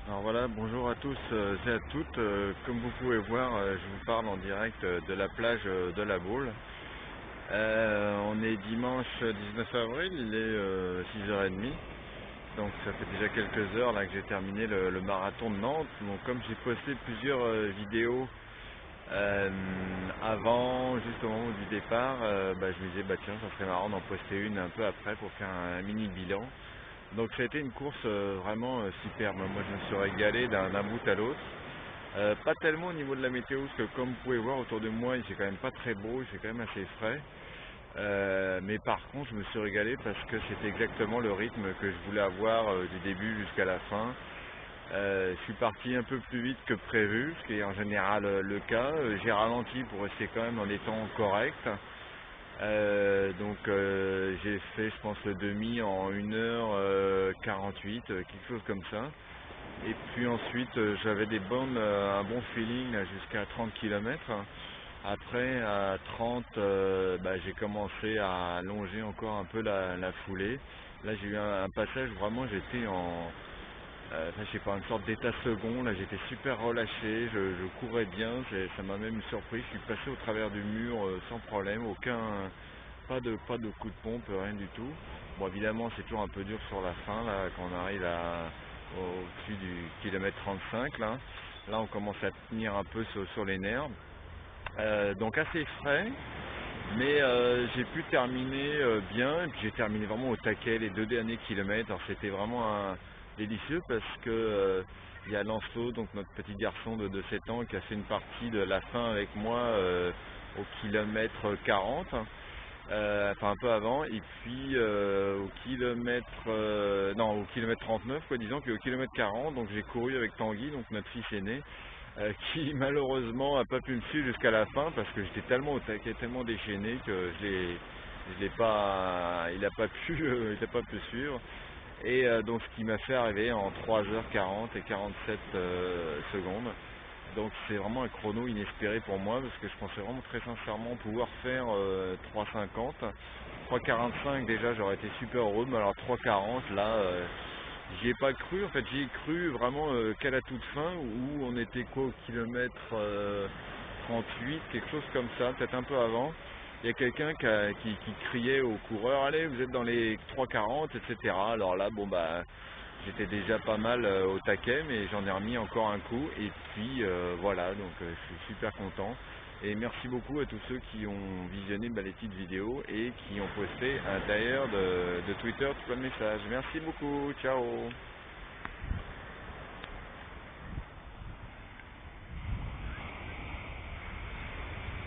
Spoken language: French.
Alors voilà, bonjour à tous et à toutes. Comme vous pouvez voir, je vous parle en direct de la plage de la Baule. On est dimanche 19 avril, il est 6h30. Donc ça fait déjà quelques heures là que j'ai terminé le marathon de Nantes. Donc comme j'ai posté plusieurs vidéos avant, juste au moment du départ, je me disais tiens, ça serait marrant d'en poster une un peu après pour faire un mini bilan. Donc ça a été une course vraiment superbe. Moi je me suis régalé d'un bout à l'autre. Pas tellement au niveau de la météo, parce que comme vous pouvez voir autour de moi, il fait quand même pas très beau, il fait quand même assez frais. Mais par contre je me suis régalé parce que c'était exactement le rythme que je voulais avoir du début jusqu'à la fin. Je suis parti un peu plus vite que prévu, ce qui est en général le cas. J'ai ralenti pour rester quand même dans des temps corrects. J'ai fait je pense le demi en 1h48, quelque chose comme ça. Et puis ensuite j'avais un bon feeling là, jusqu'à 30 km. Après à 30 j'ai commencé à allonger encore un peu la foulée. Là j'ai eu un passage vraiment j'étais je sais pas, une sorte d'état second. Là j'étais super relâché, je courais bien, ça m'a même surpris. Je suis passé au travers du mur sans problème, pas de coup de pompe, rien du tout. Bon évidemment c'est toujours un peu dur sur la fin là quand on arrive au-dessus du kilomètre 35 là. Là on commence à tenir un peu sur les nerfs. Donc assez frais, mais j'ai pu terminer bien, et puis j'ai terminé vraiment au taquet les 2 derniers kilomètres. Alors c'était vraiment délicieux parce que il y a Lancelot, donc notre petit garçon de 7 ans, qui a fait une partie de la fin avec moi au kilomètre 40. Enfin un peu avant, et puis au kilomètre 39 quoi disons, puis au kilomètre 40, donc j'ai couru avec Tanguy, donc notre fils aîné, qui malheureusement n'a pas pu me suivre jusqu'à la fin parce que j'étais tellement au taquet, tellement déchaîné que je l'ai pas, il a pas pu suivre. Et donc ce qui m'a fait arriver en 3h40 et 47 secondes. Donc c'est vraiment un chrono inespéré pour moi parce que je pensais vraiment très sincèrement pouvoir faire 3,50. 3,45 déjà j'aurais été super heureux, mais alors 3,40 là j'y ai pas cru. En fait j'y ai cru vraiment qu'à la toute fin où on était quoi au kilomètre 38, quelque chose comme ça, peut-être un peu avant. Il y a quelqu'un qui criait aux coureurs, allez vous êtes dans les 3,40 etc. Alors là j'étais déjà pas mal au taquet, mais j'en ai remis encore un coup. Et puis voilà, donc je suis super content. Et merci beaucoup à tous ceux qui ont visionné les petites vidéos et qui ont posté à l'intérieur de Twitter tout plein de messages. Merci beaucoup, ciao.